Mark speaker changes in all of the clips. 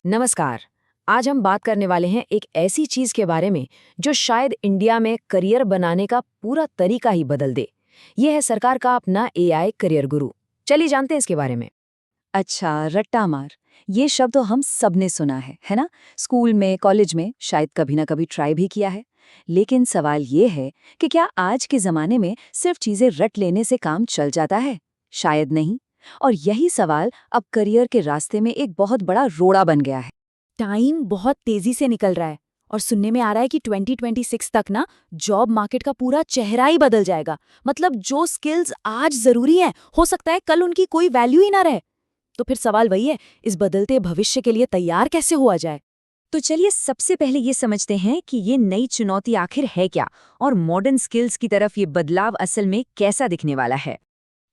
Speaker 1: नमस्कार। आज हम बात करने वाले हैं एक ऐसी चीज के बारे में जो शायद इंडिया में करियर बनाने का पूरा तरीका ही बदल दे। ये है सरकार का अपना एआई करियर गुरु। चलिए जानते हैं इसके बारे में।
Speaker 2: अच्छा, रट्टा मार। ये शब्द तो हम सबने सुना है ना? स्कूल में, कॉलेज में, शायद कभी ना कभी ट्राई भी किया है। लेकिन सवाल ये है कि क्या आज के जमाने में सिर्फ चीजें रट लेने से काम चल जाता है? शायद नहीं। और यही सवाल अब करियर के रास्ते में एक बहुत बड़ा रोड़ा बन गया है।
Speaker 3: टाइम बहुत तेजी से निकल रहा है और सुनने में आ रहा है कि 2026 तक ना जॉब मार्केट का पूरा चेहरा ही बदल जाएगा। मतलब जो स्किल्स आज जरूरी हैं, हो सकता है कल उनकी कोई वैल्यू ही ना रहे। तो फिर सवाल वही है, इस बदलते भविष्य के लिए तैयार कैसे हुआ जाए?
Speaker 2: तो चलिए सबसे पहले ये समझते हैं कि ये नई चुनौती आखिर है क्या, और मॉडर्न स्किल्स की तरफ ये बदलाव असल में कैसा दिखने वाला है।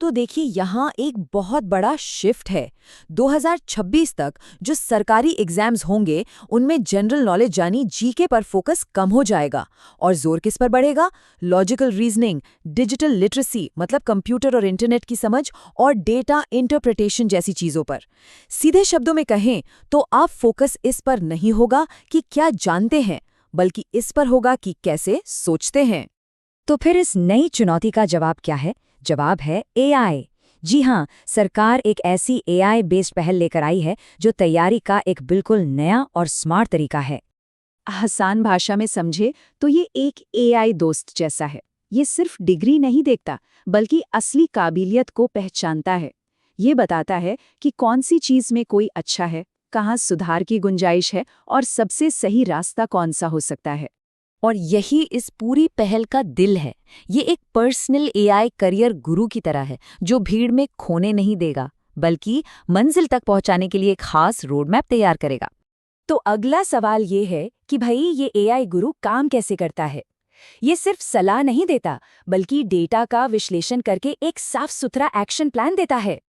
Speaker 3: तो देखिए, यहाँ एक बहुत बड़ा शिफ्ट है। 2026 तक जो सरकारी एग्जाम्स होंगे उनमें जनरल नॉलेज यानी जीके पर फोकस कम हो जाएगा और जोर किस पर बढ़ेगा? लॉजिकल रीजनिंग, डिजिटल लिटरेसी मतलब कंप्यूटर और इंटरनेट की समझ, और डेटा इंटरप्रिटेशन जैसी चीजों पर। सीधे शब्दों में कहें तो आप फोकस इस पर नहीं होगा कि क्या जानते हैं, बल्कि इस पर होगा कि कैसे सोचते हैं।
Speaker 2: तो फिर इस नई चुनौती का जवाब क्या है? जवाब है एआई। जी हाँ, सरकार एक ऐसी एआई बेस्ड पहल लेकर आई है जो तैयारी का एक बिल्कुल नया और स्मार्ट तरीका है। आसान भाषा में समझे तो ये एक एआई दोस्त जैसा है। ये सिर्फ डिग्री नहीं देखता, बल्कि असली काबिलियत को पहचानता है। ये बताता है कि कौन सी चीज में कोई अच्छा है, कहाँ सुधार की गुंजाइश है और सबसे सही रास्ता कौन सा हो सकता है।
Speaker 3: और यही इस पूरी पहल का दिल है। ये एक पर्सनल एआई करियर गुरु की तरह है जो भीड़ में खोने नहीं देगा, बल्कि मंजिल तक पहुंचाने के लिए एक खास रोड मैप तैयार करेगा। तो अगला सवाल ये है कि भाई ये एआई गुरु काम कैसे करता है? ये सिर्फ सलाह नहीं देता, बल्कि डेटा का विश्लेषण करके एक साफ सुथरा एक्शन प्लान देता है।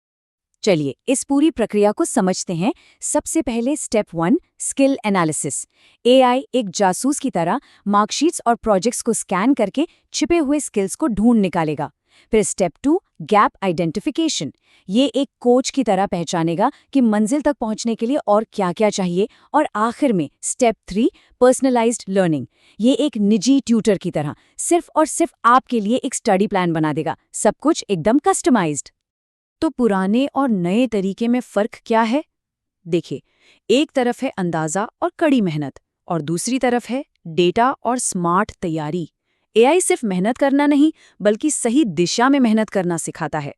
Speaker 3: चलिए इस पूरी प्रक्रिया को समझते हैं। सबसे पहले स्टेप 1, स्किल एनालिसिस। एआई एक जासूस की तरह मार्कशीट्स और प्रोजेक्ट्स को स्कैन करके छिपे हुए स्किल्स को ढूंढ निकालेगा। फिर स्टेप 2, गैप आइडेंटिफिकेशन। ये एक कोच की तरह पहचानेगा कि मंजिल तक पहुंचने के लिए और क्या-क्या चाहिए। और आखिर में स्टेप 3, पर्सनलाइज्ड लर्निंग। ये एक निजी ट्यूटर की तरह सिर्फ और सिर्फ आपके लिए एक स्टडी प्लान बना देगा, सब कुछ एकदम कस्टमाइज्ड। तो पुराने और नए तरीके में फर्क क्या है? देखिए, एक तरफ है अंदाजा और कड़ी मेहनत, और दूसरी तरफ है डेटा और स्मार्ट तैयारी। एआई सिर्फ मेहनत करना नहीं, बल्कि सही दिशा में मेहनत करना सिखाता है।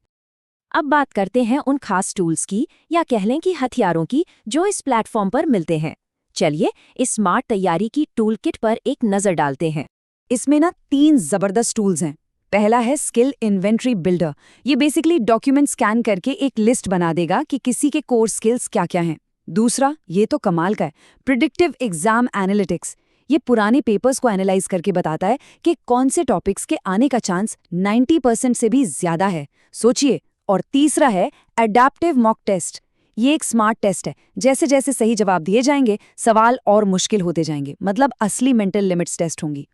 Speaker 3: अब बात करते हैं उन खास टूल्स की, या कह लें कि हथियारों की, जो इस प्लेटफॉर्म पर मिलते हैं। चलिए इस स्मार्ट तैयारी की टूल किट पर एक नजर डालते हैं। इसमें ना 3 जबरदस्त टूल्स हैं। पहला है स्किल इन्वेंट्री बिल्डर। ये बेसिकली डॉक्यूमेंट स्कैन करके एक लिस्ट बना देगा कि किसी के कोर स्किल्स क्या-क्या हैं। दूसरा, ये तो कमाल का है, प्रिडिक्टिव एग्जाम एनालिटिक्स। ये पुराने पेपर्स को एनालाइज करके बताता है कि कौन से टॉपिक्स के आने का चांस 90% से भी ज्यादा है। सोचिए। और तीसरा है एडेप्टिव मॉक टेस्ट। ये एक स्मार्ट टेस्ट है। जैसे जैसे सही जवाब दिए जाएंगे, सवाल और मुश्किल होते जाएंगे, मतलब असली मेंटल लिमिट्स टेस्ट होंगी।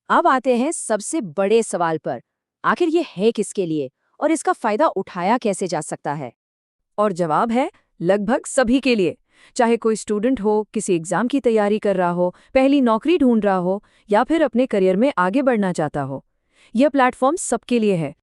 Speaker 3: अब आते हैं सबसे बड़े सवाल पर, आखिर ये है किसके लिए और इसका फायदा उठाया कैसे जा सकता है? और जवाब है लगभग सभी के लिए। चाहे कोई स्टूडेंट हो, किसी एग्जाम की तैयारी कर रहा हो, पहली नौकरी ढूंढ रहा हो, या फिर अपने करियर में आगे बढ़ना चाहता हो, यह प्लेटफॉर्म सबके लिए है।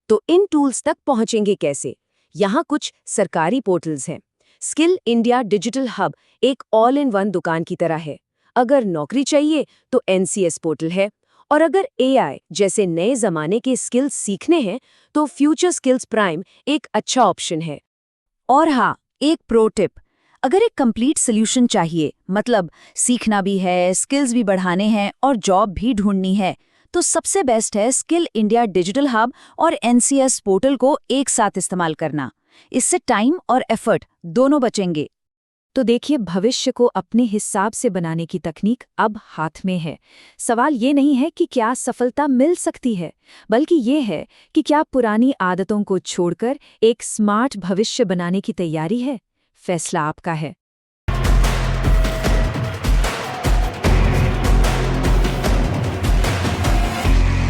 Speaker 1: तो इन टूल्स तक पहुंचेंगे कैसे? यहाँ कुछ सरकारी पोर्टल्स हैं। स्किल इंडिया डिजिटल हब एक ऑल इन वन दुकान की तरह है। अगर नौकरी चाहिए तो एनसीएस पोर्टल है, और अगर एआई जैसे नए जमाने के स्किल्स सीखने हैं तो फ्यूचर स्किल्स प्राइम एक अच्छा ऑप्शन है।
Speaker 3: और हाँ, एक प्रो टिप, अगर एक कंप्लीट सोल्यूशन चाहिए, मतलब सीखना भी है, स्किल्स भी बढ़ाने हैं और जॉब भी ढूंढनी है, तो सबसे बेस्ट है स्किल इंडिया डिजिटल हब और एनसीएस पोर्टल को एक साथ इस्तेमाल करना। इससे टाइम और एफर्ट दोनों बचेंगे। तो देखिए, भविष्य को अपने हिसाब से बनाने की तकनीक अब हाथ में है। सवाल ये नहीं है कि क्या सफलता मिल सकती है, बल्कि ये है कि क्या पुरानी आदतों को छोड़कर एक स्मार्ट भविष्य बनाने की तैयारी है। फैसला आपका है।